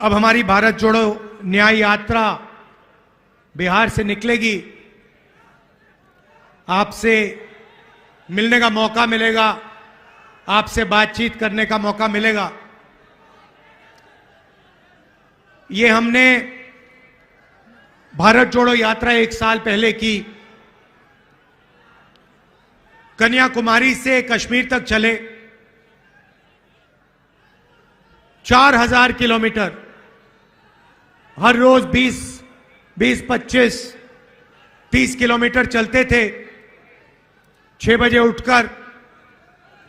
अब हमारी भारत जोड़ो न्याय यात्रा बिहार से निकलेगी। आपसे मिलने का मौका मिलेगा, आपसे बातचीत करने का मौका मिलेगा। ये हमने भारत जोड़ो यात्रा 1 साल पहले की। कन्याकुमारी से कश्मीर तक चले 4000 किलोमीटर, हर रोज 20, 25, 30 किलोमीटर चलते थे 6 बजे उठकर,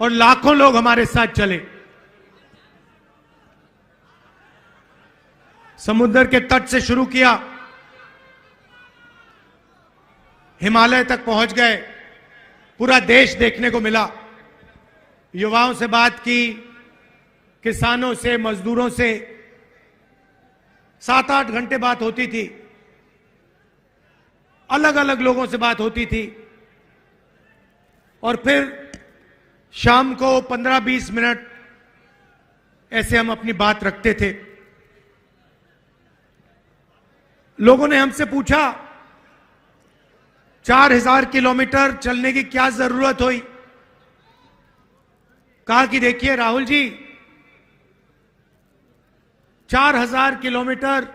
और लाखों लोग हमारे साथ चले। समुद्र के तट से शुरू किया, हिमालय तक पहुंच गए, पूरा देश देखने को मिला। युवाओं से बात की, किसानों से, मजदूरों से 7-8 घंटे बात होती थी, अलग अलग लोगों से बात होती थी। और फिर शाम को 15-20 मिनट ऐसे हम अपनी बात रखते थे। लोगों ने हमसे पूछा 4000 किलोमीटर चलने की क्या जरूरत हुई। कहा कि देखिए राहुल जी, 4000 किलोमीटर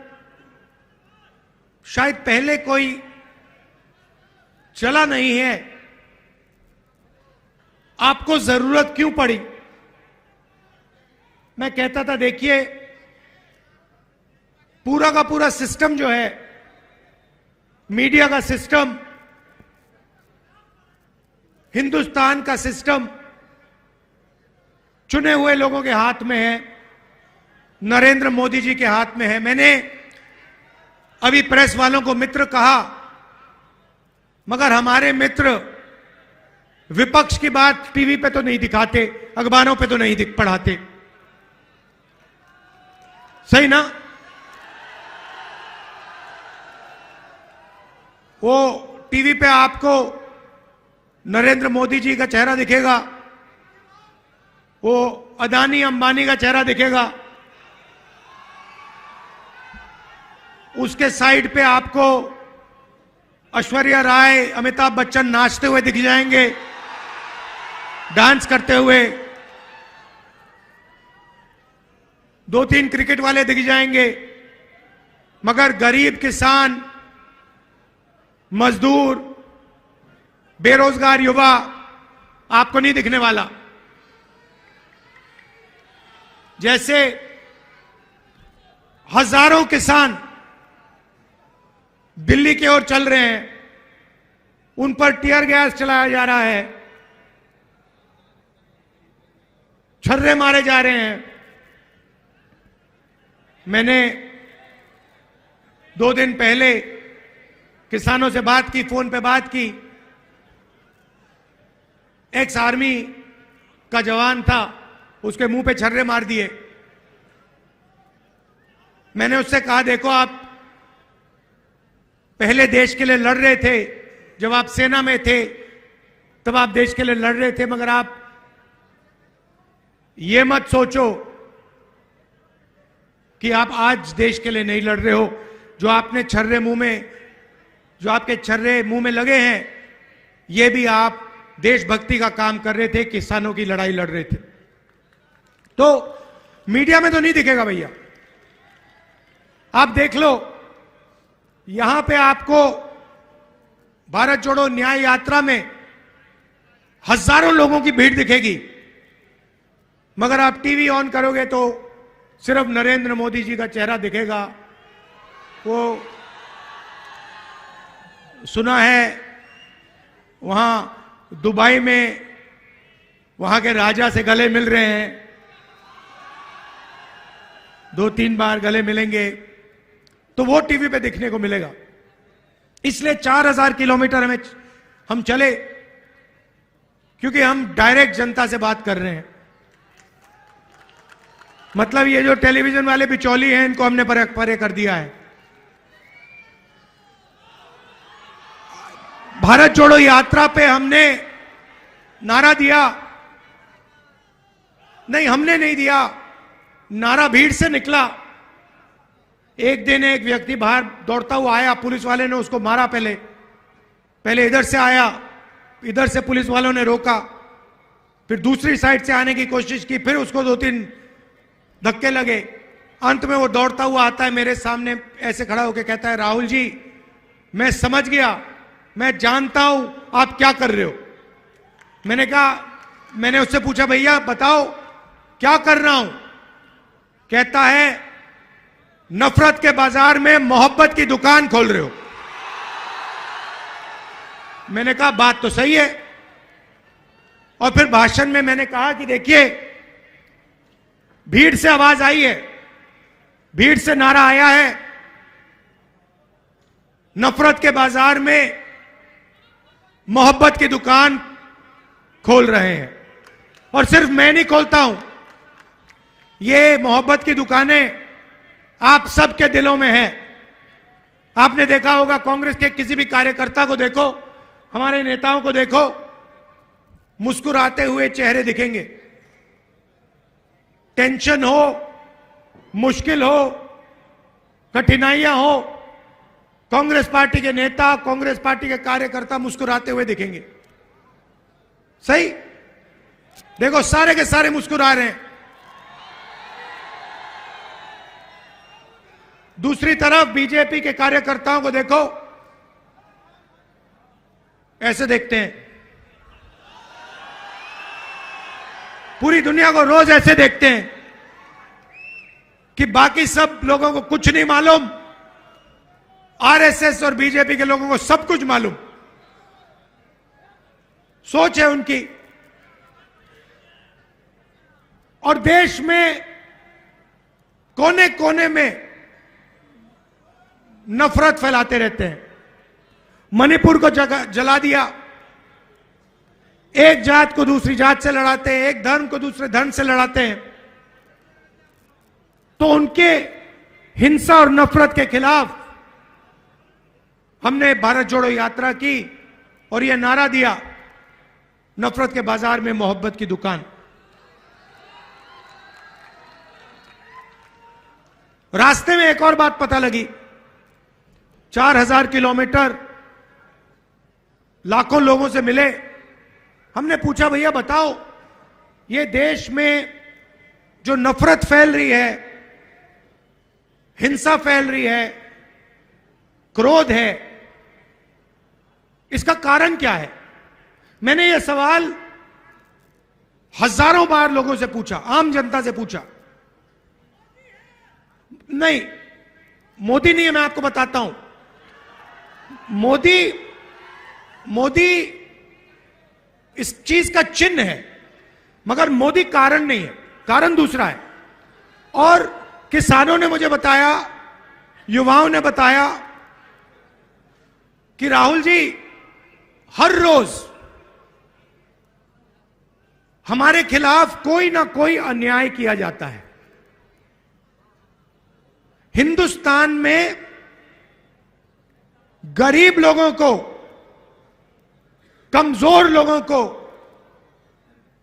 शायद पहले कोई चला नहीं है, आपको जरूरत क्यों पड़ी। मैं कहता था देखिए, पूरा का पूरा सिस्टम जो है, मीडिया का सिस्टम, हिंदुस्तान का सिस्टम चुने हुए लोगों के हाथ में है, नरेंद्र मोदी जी के हाथ में है। मैंने अभी प्रेस वालों को मित्र कहा, मगर हमारे मित्र विपक्ष की बात टीवी पे तो नहीं दिखाते, अखबारों पे तो नहीं पढ़ाते, सही ना। वो टीवी पे आपको नरेंद्र मोदी जी का चेहरा दिखेगा, वो अदानी अंबानी का चेहरा दिखेगा, उसके साइड पे आपको ऐश्वर्या राय, अमिताभ बच्चन नाचते हुए दिख जाएंगे, डांस करते हुए, 2-3 क्रिकेट वाले दिख जाएंगे, मगर गरीब किसान, मजदूर, बेरोजगार युवा आपको नहीं दिखने वाला। जैसे हजारों किसान दिल्ली की ओर चल रहे हैं, उन पर टीयर गैस चलाया जा रहा है, छर्रे मारे जा रहे हैं। मैंने 2 दिन पहले किसानों से बात की, फोन पे बात की। एक्स आर्मी का जवान था, उसके मुंह पे छर्रे मार दिए। मैंने उससे कहा देखो, आप पहले देश के लिए लड़ रहे थे, जब आप सेना में थे तब आप देश के लिए लड़ रहे थे, मगर आप ये मत सोचो कि आप आज देश के लिए नहीं लड़ रहे हो। जो आपने छर्रे मुंह में, जो आपके छर्रे मुंह में लगे हैं, ये भी आप देशभक्ति का काम कर रहे थे, किसानों की लड़ाई लड़ रहे थे। तो मीडिया में तो नहीं दिखेगा भैया। आप देख लो, यहां पे आपको भारत जोड़ो न्याय यात्रा में हजारों लोगों की भीड़ दिखेगी, मगर आप टीवी ऑन करोगे तो सिर्फ नरेंद्र मोदी जी का चेहरा दिखेगा। वो सुना है वहां दुबई में वहां के राजा से गले मिल रहे हैं, 2-3 बार गले मिलेंगे, तो वो टीवी पे दिखने को मिलेगा। इसलिए 4000 किलोमीटर हम चले, क्योंकि हम डायरेक्ट जनता से बात कर रहे हैं। मतलब ये जो टेलीविजन वाले बिचौली हैं, इनको हमने परे कर दिया है। भारत जोड़ो यात्रा पे हमने नारा दिया, नहीं हमने नहीं दिया, नारा भीड़ से निकला। एक दिन एक व्यक्ति बाहर दौड़ता हुआ आया, पुलिस वाले ने उसको मारा। पहले इधर से आया, इधर से पुलिस वालों ने रोका, फिर दूसरी साइड से आने की कोशिश की, फिर उसको 2-3 धक्के लगे। अंत में वो दौड़ता हुआ आता है मेरे सामने, ऐसे खड़ा होकर कहता है, राहुल जी मैं समझ गया, मैं जानता हूं आप क्या कर रहे हो। मैंने उससे पूछा, भैया बताओ क्या कर रहा हूं। कहता है, नफरत के बाजार में मोहब्बत की दुकान खोल रहे हो। मैंने कहा बात तो सही है। और फिर भाषण में मैंने कहा कि देखिए, भीड़ से आवाज आई है, भीड़ से नारा आया है, नफरत के बाजार में मोहब्बत की दुकान खोल रहे हैं। और सिर्फ मैं नहीं खोलता हूं, ये मोहब्बत की दुकानें आप सबके दिलों में है। आपने देखा होगा, कांग्रेस के किसी भी कार्यकर्ता को देखो, हमारे नेताओं को देखो, मुस्कुराते हुए चेहरे दिखेंगे। टेंशन हो, मुश्किल हो, कठिनाइयां हो, कांग्रेस पार्टी के नेता, कांग्रेस पार्टी के कार्यकर्ता मुस्कुराते हुए दिखेंगे। सही? देखो सारे के सारे मुस्कुरा रहे हैं। दूसरी तरफ बीजेपी के कार्यकर्ताओं को देखो, ऐसे देखते हैं। पूरी दुनिया को रोज ऐसे देखते हैं कि बाकी सब लोगों को कुछ नहीं मालूम, आरएसएस और बीजेपी के लोगों को सब कुछ मालूम। सोच है उनकी। और देश में कोने कोने में नफरत फैलाते रहते हैं। मणिपुर को जला दिया, एक जात को दूसरी जात से लड़ाते हैं, एक धर्म को दूसरे धर्म से लड़ाते हैं। तो उनके हिंसा और नफरत के खिलाफ हमने भारत जोड़ो यात्रा की और यह नारा दिया, नफरत के बाजार में मोहब्बत की दुकान। रास्ते में एक और बात पता लगी, 4000 किलोमीटर, लाखों लोगों से मिले। हमने पूछा, भैया बताओ, ये देश में जो नफरत फैल रही है, हिंसा फैल रही है, क्रोध है, इसका कारण क्या है? मैंने यह सवाल हजारों बार लोगों से पूछा, आम जनता से पूछा। नहीं, मोदी नहीं है, मैं आपको बताता हूं। मोदी इस चीज का चिन्ह है, मगर मोदी कारण नहीं है, कारण दूसरा है। और किसानों ने मुझे बताया, युवाओं ने बताया कि राहुल जी, हर रोज हमारे खिलाफ कोई ना कोई अन्याय किया जाता है। हिंदुस्तान में गरीब लोगों को, कमजोर लोगों को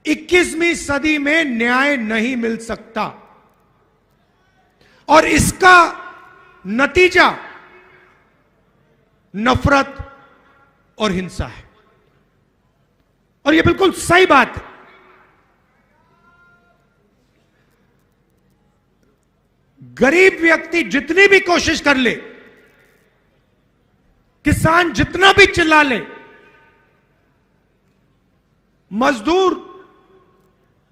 21वीं सदी में न्याय नहीं मिल सकता। और इसका नतीजा नफरत और हिंसा है। और यह बिल्कुल सही बात है। गरीब व्यक्ति जितनी भी कोशिश कर ले, किसान जितना भी चिल्ला ले, मजदूर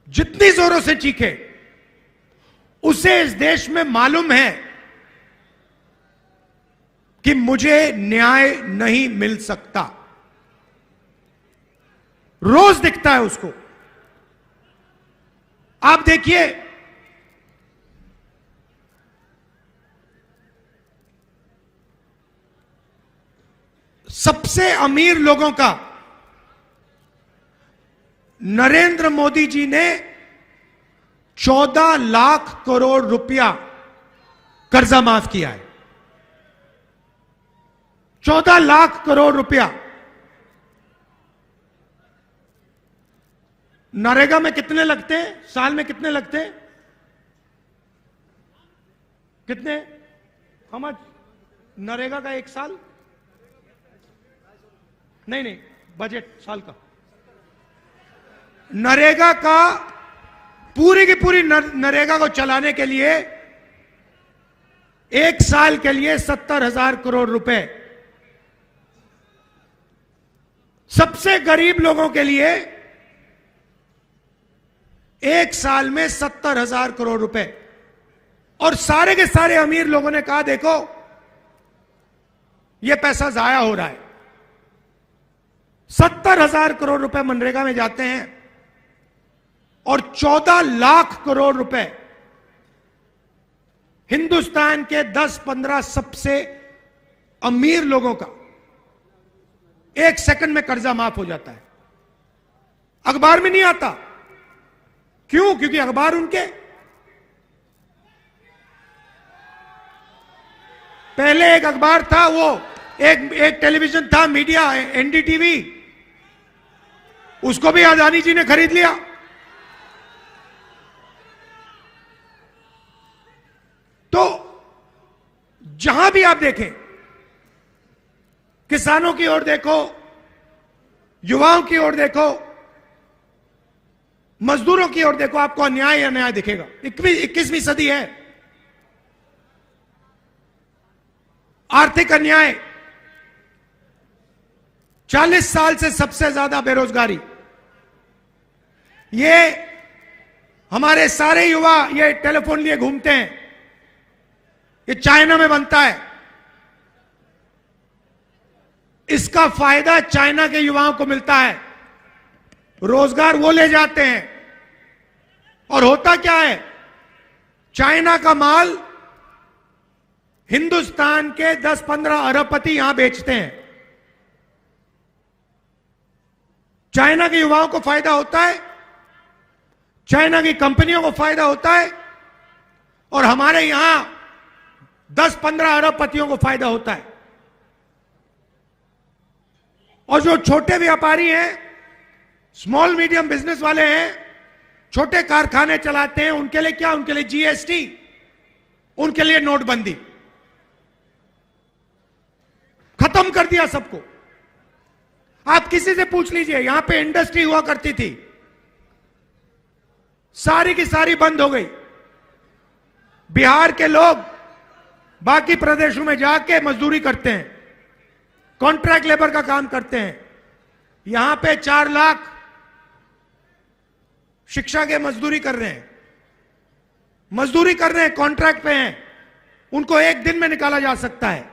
जितनी जोरों से चीखे, उसे इस देश में मालूम है कि मुझे न्याय नहीं मिल सकता। रोज दिखता है उसको। आप देखिए, सबसे अमीर लोगों का नरेंद्र मोदी जी ने 14 लाख करोड़ रुपया कर्जा माफ किया है। 14 लाख करोड़ रुपया। नरेगा में कितने लगते हैं? साल में कितने लगते हैं? कितने? हाउ मच नरेगा का एक साल? नहीं, बजट साल का नरेगा का, पूरी की पूरी नरेगा को चलाने के लिए एक साल के लिए 70,000 करोड़ रुपए, सबसे गरीब लोगों के लिए एक साल में 70,000 करोड़ रुपए। और सारे के सारे अमीर लोगों ने कहा देखो यह पैसा जाया हो रहा है। 70,000 करोड़ रुपए मनरेगा में जाते हैं और 14 लाख करोड़ रुपए हिंदुस्तान के 10-15 सबसे अमीर लोगों का एक सेकंड में कर्जा माफ हो जाता है। अखबार में नहीं आता। क्यों? क्योंकि अखबार उनके, पहले एक अखबार था, वो एक टेलीविजन था, मीडिया, एनडीटीवी, उसको भी अदानी जी ने खरीद लिया। तो जहां भी आप देखें, किसानों की ओर देखो, युवाओं की ओर देखो, मजदूरों की ओर देखो, आपको अन्याय या अन्याय दिखेगा। 21वीं सदी है। आर्थिक अन्याय, 40 साल से सबसे ज्यादा बेरोजगारी। ये हमारे सारे युवा ये टेलीफोन लिए घूमते हैं, ये चाइना में बनता है। इसका फायदा चाइना के युवाओं को मिलता है, रोजगार वो ले जाते हैं। और होता क्या है, चाइना का माल हिंदुस्तान के 10-15 अरबपति यहां बेचते हैं। चाइना के युवाओं को फायदा होता है, चाइना की कंपनियों को फायदा होता है, और हमारे यहां 10-15 अरबपतियों को फायदा होता है। और जो छोटे व्यापारी हैं, स्मॉल मीडियम बिजनेस वाले हैं, छोटे कारखाने चलाते हैं, उनके लिए क्या? उनके लिए जीएसटी, उनके लिए नोटबंदी, खत्म कर दिया सबको। आप किसी से पूछ लीजिए, यहां पे इंडस्ट्री हुआ करती थी, सारी की सारी बंद हो गई। बिहार के लोग बाकी प्रदेशों में जाके मजदूरी करते हैं, कॉन्ट्रैक्ट लेबर का काम करते हैं। यहां पे 4 लाख शिक्षा के मजदूरी कर रहे हैं, कॉन्ट्रैक्ट पे हैं, उनको एक दिन में निकाला जा सकता है।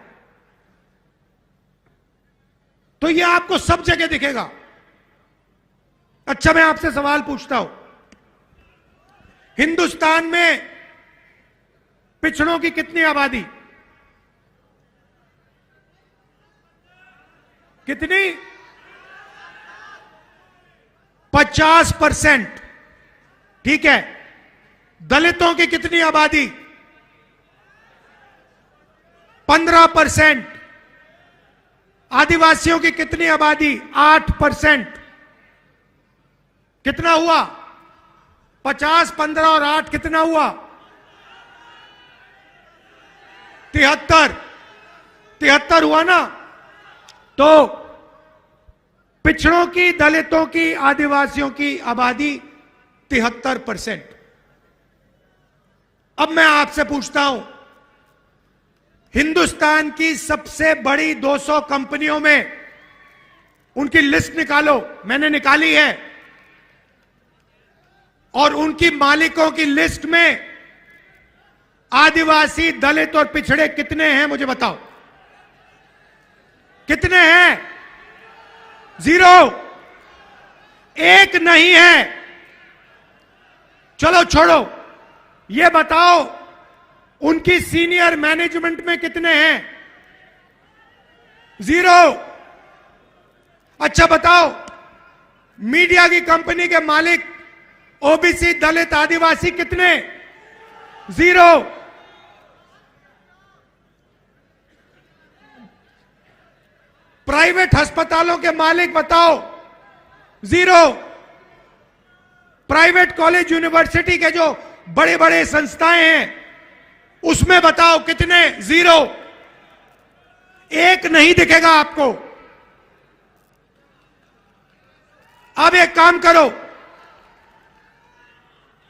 तो ये आपको सब जगह दिखेगा। अच्छा, मैं आपसे सवाल पूछता हूं, हिंदुस्तान में पिछड़ों की कितनी आबादी? कितनी? 50%। ठीक है। दलितों की कितनी आबादी? 15%। आदिवासियों की कितनी आबादी? 8%। कितना हुआ? 50, 15 और 8 कितना हुआ? 73 हुआ ना? तो पिछड़ों की, दलितों की, आदिवासियों की आबादी 73%। अब मैं आपसे पूछता हूं, हिंदुस्तान की सबसे बड़ी 200 कंपनियों में उनकी लिस्ट निकालो। मैंने निकाली है। और उनकी मालिकों की लिस्ट में आदिवासी, दलित और पिछड़े कितने हैं? मुझे बताओ, कितने हैं? 0। एक नहीं है। चलो छोड़ो, ये बताओ उनकी सीनियर मैनेजमेंट में कितने हैं? 0। अच्छा बताओ, मीडिया की कंपनी के मालिक ओबीसी, दलित, आदिवासी कितने? 0। प्राइवेट अस्पतालों के मालिक बताओ? 0। प्राइवेट कॉलेज, यूनिवर्सिटी के जो बड़े बड़े संस्थाएं हैं उसमें बताओ कितने? जीरो, एक नहीं दिखेगा आपको। अब एक काम करो,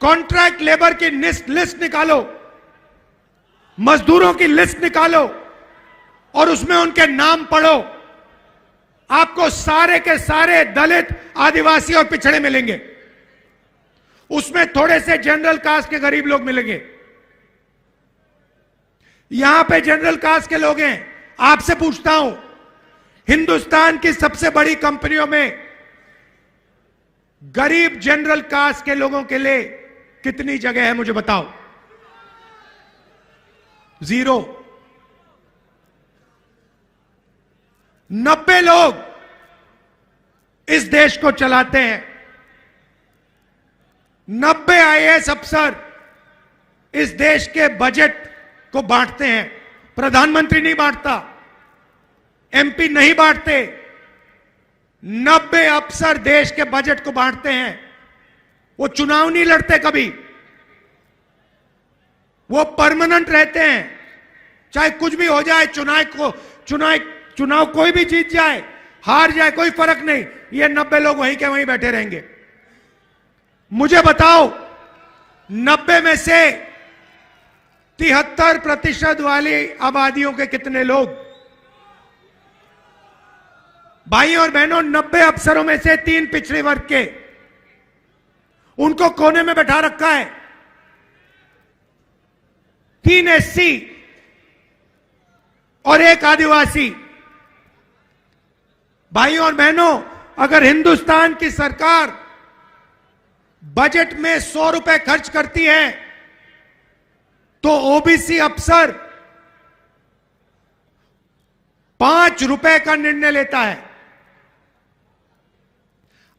कॉन्ट्रैक्ट लेबर की लिस्ट निकालो, मजदूरों की लिस्ट निकालो और उसमें उनके नाम पढ़ो। आपको सारे के सारे दलित, आदिवासी और पिछड़े मिलेंगे। उसमें थोड़े से जनरल कास्ट के गरीब लोग मिलेंगे। यहां पे जनरल कास्ट के लोग हैं। आपसे पूछता हूं, हिंदुस्तान की सबसे बड़ी कंपनियों में गरीब जनरल कास्ट के लोगों के लिए कितनी जगह है? मुझे बताओ। जीरो। 90 लोग इस देश को चलाते हैं। 90 आईएएस अफसर इस देश के बजट को बांटते हैं। प्रधानमंत्री नहीं बांटता, एमपी नहीं बांटते, 90 अफसर देश के बजट को बांटते हैं। वो चुनाव नहीं लड़ते कभी, वो परमानेंट रहते हैं। चाहे कुछ भी हो जाए, चुनाव कोई भी जीत जाए, हार जाए, कोई फर्क नहीं, ये 90 लोग वहीं के वहीं बैठे रहेंगे। मुझे बताओ, 90 में से 73% वाली आबादियों के कितने लोग? भाई और बहनों, 90 अफसरों में से 3 पिछड़े वर्ग के, उनको कोने में बैठा रखा है। 3 एससी और 1 आदिवासी। भाइयों और बहनों, अगर हिंदुस्तान की सरकार बजट में 100 रुपए खर्च करती है तो ओबीसी अफसर 5 रुपए का निर्णय लेता है।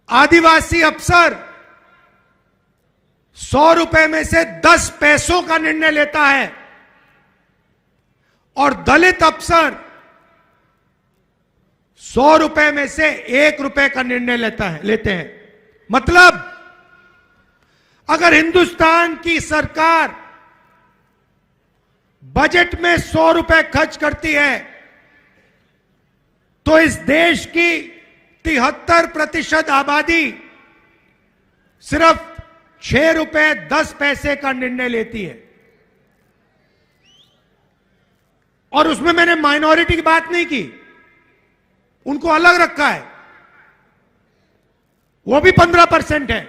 आदिवासी अफसर 100 रुपए में से 10 पैसों का निर्णय लेता है और दलित अफसर 100 रुपए में से 1 रुपए का निर्णय लेते हैं। मतलब अगर हिंदुस्तान की सरकार बजट में 100 रुपए खर्च करती है तो इस देश की 73% आबादी सिर्फ 6 रुपए 10 पैसे का निर्णय लेती है। और उसमें मैंने माइनॉरिटी की बात नहीं की, उनको अलग रखा है, वो भी 15% है।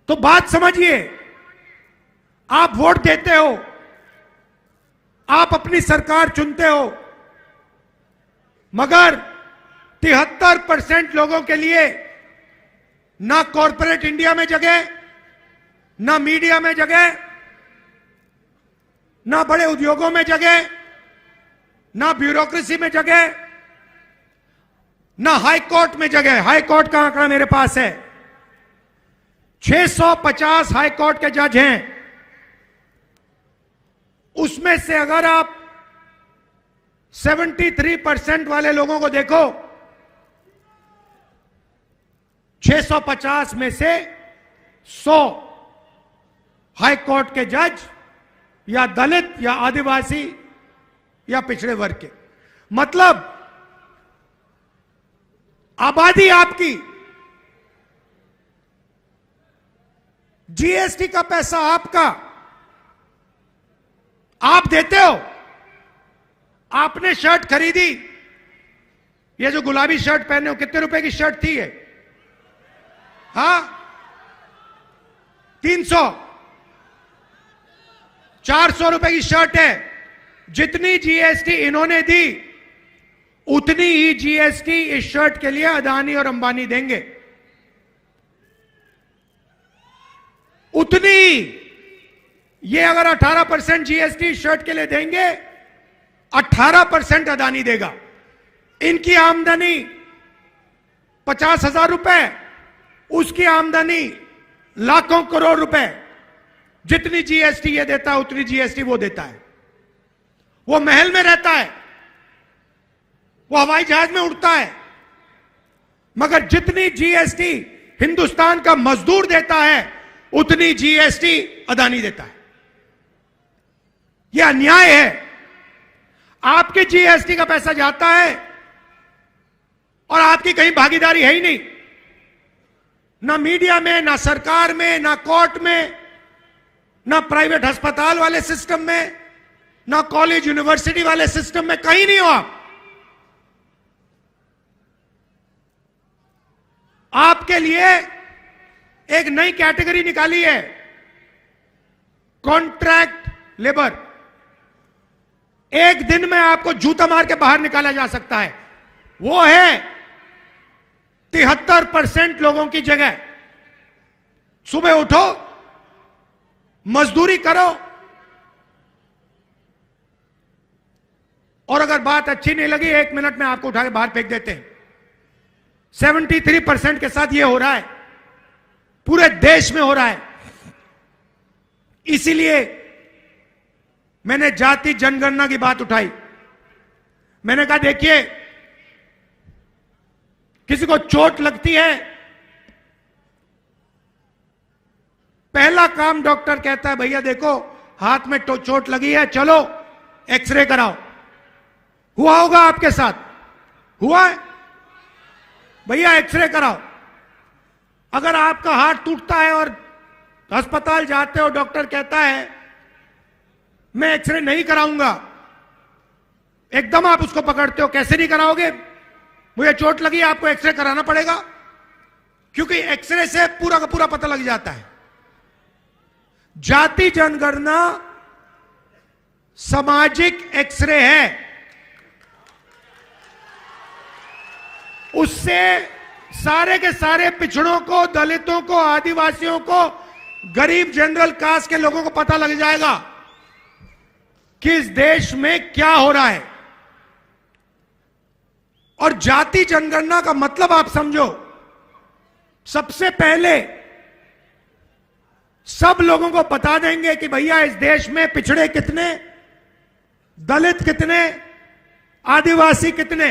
तो बात समझिए, आप वोट देते हो, आप अपनी सरकार चुनते हो, मगर 73% लोगों के लिए ना कॉरपोरेट इंडिया में जगह, ना मीडिया में जगह, ना बड़े उद्योगों में जगह, ना ब्यूरोक्रेसी में जगह, ना हाई कोर्ट में जगह। हाई कोर्ट का आंकड़ा मेरे पास है, 650 हाई कोर्ट के जज हैं। उसमें से अगर आप 73% वाले लोगों को देखो, 650 में से 100 हाई कोर्ट के जज या दलित या आदिवासी या पिछड़े वर्ग के। मतलब आबादी आपकी, जीएसटी का पैसा आपका, आप देते हो। आपने शर्ट खरीदी, ये जो गुलाबी शर्ट पहने हो, कितने रुपए की शर्ट थी ये? हाँ, 300 400 रुपए की शर्ट है। जितनी जीएसटी इन्होंने दी उतनी ही जीएसटी इस शर्ट के लिए अदानी और अंबानी देंगे, उतनी। ये अगर 18% जीएसटी शर्ट के लिए देंगे, 18% अदानी देगा। इनकी आमदनी 50,000 रुपए, उसकी आमदनी लाखों करोड़ रुपए। जितनी जीएसटी ये देता है उतनी जीएसटी वो देता है। वो महल में रहता है, वो हवाई जहाज में उड़ता है, मगर जितनी जीएसटी हिंदुस्तान का मजदूर देता है उतनी जीएसटी अदानी देता है। यह अन्याय है। आपके जीएसटी का पैसा जाता है और आपकी कहीं भागीदारी है ही नहीं, ना मीडिया में, ना सरकार में, ना कोर्ट में, ना प्राइवेट अस्पताल वाले सिस्टम में, ना कॉलेज यूनिवर्सिटी वाले सिस्टम में, कहीं नहीं हो आप। आपके लिए एक नई कैटेगरी निकाली है, कॉन्ट्रैक्ट लेबर। एक दिन में आपको जूता मार के बाहर निकाला जा सकता है। वो है 73% लोगों की जगह। सुबह उठो, मजदूरी करो, और अगर बात अच्छी नहीं लगी 1 मिनट में आपको उठा के बाहर फेंक देते हैं। 73% के साथ यह हो रहा है, पूरे देश में हो रहा है। इसीलिए मैंने जाति जनगणना की बात उठाई। मैंने कहा देखिए, किसी को चोट लगती है, पहला काम डॉक्टर कहता है भैया देखो हाथ में चोट लगी है, चलो एक्सरे कराओ। हुआ होगा आपके साथ, हुआ है भैया एक्सरे कराओ। अगर आपका हाथ टूटता है और अस्पताल जाते हो, डॉक्टर कहता है मैं एक्सरे नहीं कराऊंगा, एकदम आप उसको पकड़ते हो, कैसे नहीं कराओगे? मुझे चोट लगी, आपको एक्सरे कराना पड़ेगा, क्योंकि एक्सरे से पूरा का पूरा पता लग जाता है। जाति जनगणना सामाजिक एक्सरे है। उससे सारे के सारे पिछड़ों को, दलितों को, आदिवासियों को, गरीब जनरल कास्ट के लोगों को पता लग जाएगा कि इस देश में क्या हो रहा है। और जाति जनगणना का मतलब आप समझो, सबसे पहले सब लोगों को बता देंगे कि भैया इस देश में पिछड़े कितने, दलित कितने, आदिवासी कितने,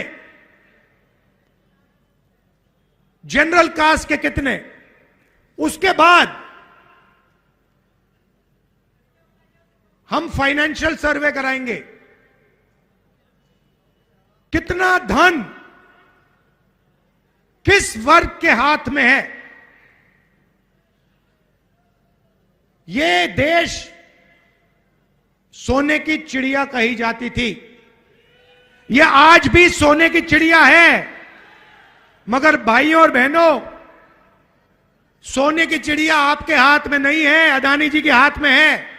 जनरल कास्ट के कितने। उसके बाद हम फाइनेंशियल सर्वे कराएंगे, कितना धन किस वर्ग के हाथ में है। ये देश सोने की चिड़िया कही जाती थी, ये आज भी सोने की चिड़िया है, मगर भाइयों और बहनों, सोने की चिड़िया आपके हाथ में नहीं है, अदानी जी के हाथ में है।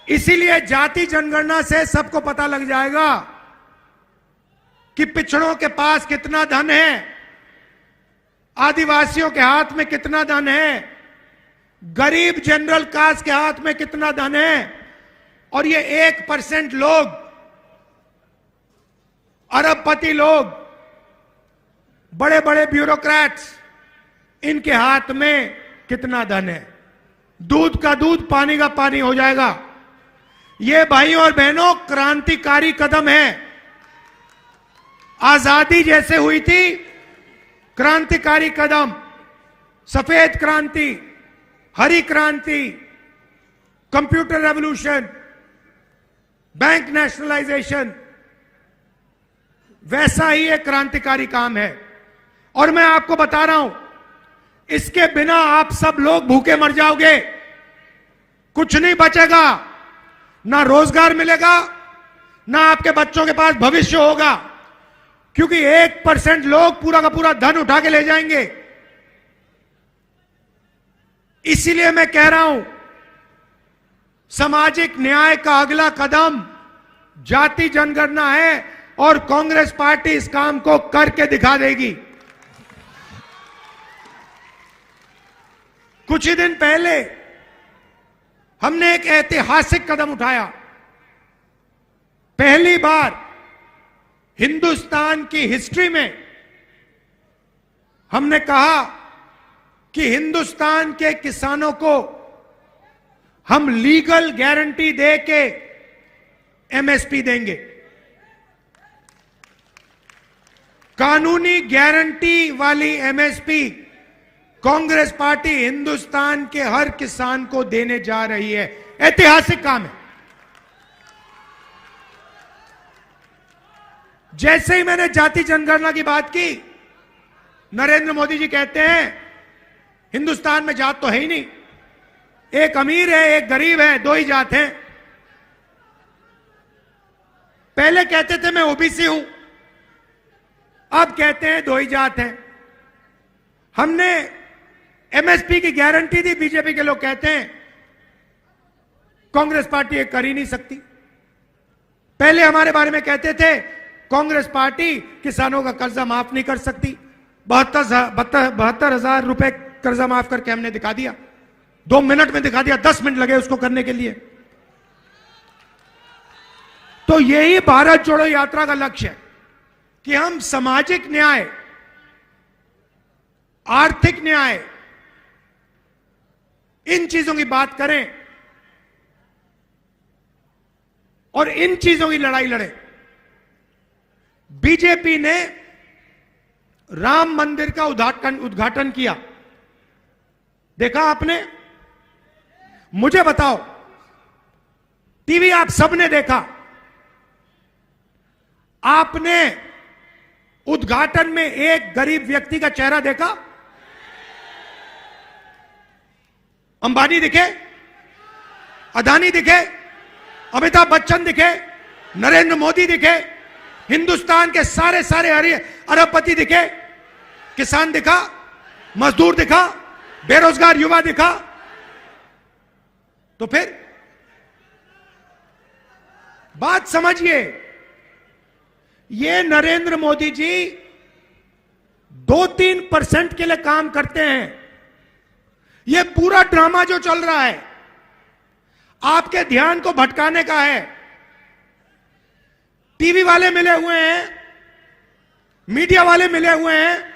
इसीलिए जाति जनगणना से सबको पता लग जाएगा कि पिछड़ों के पास कितना धन है, आदिवासियों के हाथ में कितना धन है, गरीब जनरल कास्ट के हाथ में कितना धन है। और ये 1% लोग, अरबपति लोग, बड़े बड़े ब्यूरोक्रेट्स, इनके हाथ में कितना धन है। दूध का दूध, पानी का पानी हो जाएगा। ये भाइयों और बहनों क्रांतिकारी कदम है। आजादी जैसे हुई थी, क्रांतिकारी कदम, सफेद क्रांति, हरी क्रांति, कंप्यूटर रेवोल्यूशन, बैंक नेशनलाइजेशन, वैसा ही एक क्रांतिकारी काम है। और मैं आपको बता रहा हूं, इसके बिना आप सब लोग भूखे मर जाओगे, कुछ नहीं बचेगा, ना रोजगार मिलेगा, ना आपके बच्चों के पास भविष्य होगा, क्योंकि 1% लोग पूरा का पूरा धन उठा के ले जाएंगे। इसीलिए मैं कह रहा हूं, सामाजिक न्याय का अगला कदम जाति जनगणना है, और कांग्रेस पार्टी इस काम को करके दिखा देगी। कुछ ही दिन पहले हमने एक ऐतिहासिक कदम उठाया। पहली बार हिंदुस्तान की हिस्ट्री में हमने कहा कि हिंदुस्तान के किसानों को हम लीगल गारंटी दे के एमएसपी देंगे। कानूनी गारंटी वाली एमएसपी कांग्रेस पार्टी हिंदुस्तान के हर किसान को देने जा रही है। ऐतिहासिक काम है। जैसे ही मैंने जाति जनगणना की बात की, नरेंद्र मोदी जी कहते हैं हिंदुस्तान में जात तो है ही नहीं, एक अमीर है एक गरीब है, दो ही जात हैं। पहले कहते थे मैं ओबीसी हूं, अब कहते हैं दो ही जात हैं। हमने एमएसपी की गारंटी दी, बीजेपी के लोग कहते हैं कांग्रेस पार्टी ये कर ही नहीं सकती। पहले हमारे बारे में कहते थे कांग्रेस पार्टी किसानों का कर्जा माफ नहीं कर सकती। 72,000 रुपए कर्जा माफ करके हमने दिखा दिया, 2 मिनट में दिखा दिया, 10 मिनट लगे उसको करने के लिए। तो यही भारत जोड़ो यात्रा का लक्ष्य है कि हम सामाजिक न्याय, आर्थिक न्याय, इन चीजों की बात करें और इन चीजों की लड़ाई लड़ें। बीजेपी ने राम मंदिर का उद्घाटन किया, देखा आपने? मुझे बताओ, टीवी आप सबने देखा, आपने उद्घाटन में एक गरीब व्यक्ति का चेहरा देखा? अंबानी दिखे, अदानी दिखे, अमिताभ बच्चन दिखे, नरेंद्र मोदी दिखे, हिंदुस्तान के सारे अरबपति दिखे, किसान दिखा, मजदूर दिखा, बेरोजगार युवा दिखा? तो फिर बात समझिए, ये नरेंद्र मोदी जी 2-3% के लिए काम करते हैं। ये पूरा ड्रामा जो चल रहा है आपके ध्यान को भटकाने का है। टीवी वाले मिले हुए हैं, मीडिया वाले मिले हुए हैं,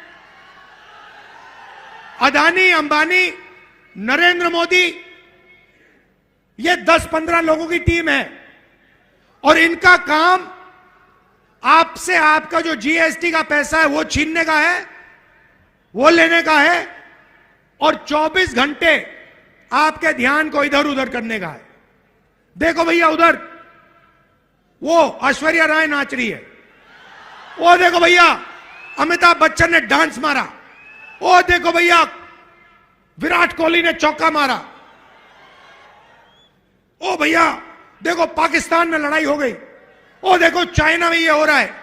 अदानी, अंबानी, नरेंद्र मोदी, ये 10-15 लोगों की टीम है और इनका काम आपसे आपका जो जीएसटी का पैसा है वो छीनने का है, वो लेने का है और 24 घंटे आपके ध्यान को इधर उधर करने का है। देखो भैया, उधर वो ऐश्वर्या राय नाच रही है, वो देखो भैया अमिताभ बच्चन ने डांस मारा, वो देखो भैया विराट कोहली ने चौका मारा, ओ भैया देखो पाकिस्तान में लड़ाई हो गई, ओ देखो चाइना में ये हो रहा है।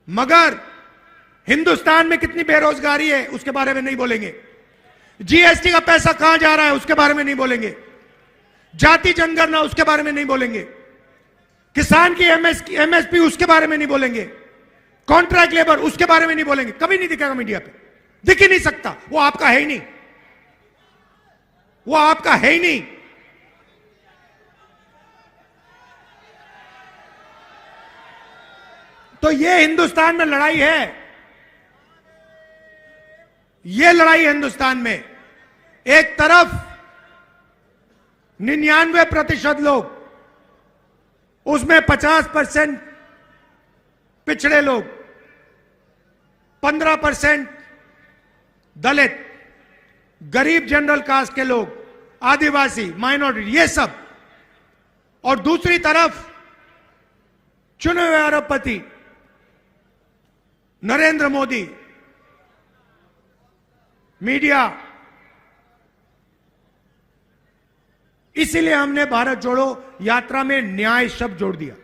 मगर हिंदुस्तान में कितनी बेरोजगारी है उसके बारे में नहीं बोलेंगे, जीएसटी का पैसा कहां जा रहा है उसके बारे में नहीं बोलेंगे, जाति जनगणना उसके बारे में नहीं बोलेंगे, किसान की एमएसपी उसके बारे में नहीं बोलेंगे, कॉन्ट्रैक्ट लेबर उसके बारे में नहीं बोलेंगे। कभी नहीं दिखेगा मीडिया पे, दिख ही नहीं सकता, वो आपका है ही नहीं, वो आपका है ही नहीं। तो ये हिंदुस्तान में लड़ाई है, ये लड़ाई हिंदुस्तान में। एक तरफ 99% लोग, उसमें 50% पिछड़े लोग, 15% दलित, गरीब जनरल कास्ट के लोग, आदिवासी, माइनॉरिटी, ये सब। और दूसरी तरफ चुने हुए अरबपति, नरेंद्र मोदी, मीडिया। इसीलिए हमने भारत जोड़ो यात्रा में न्याय शब्द जोड़ दिया।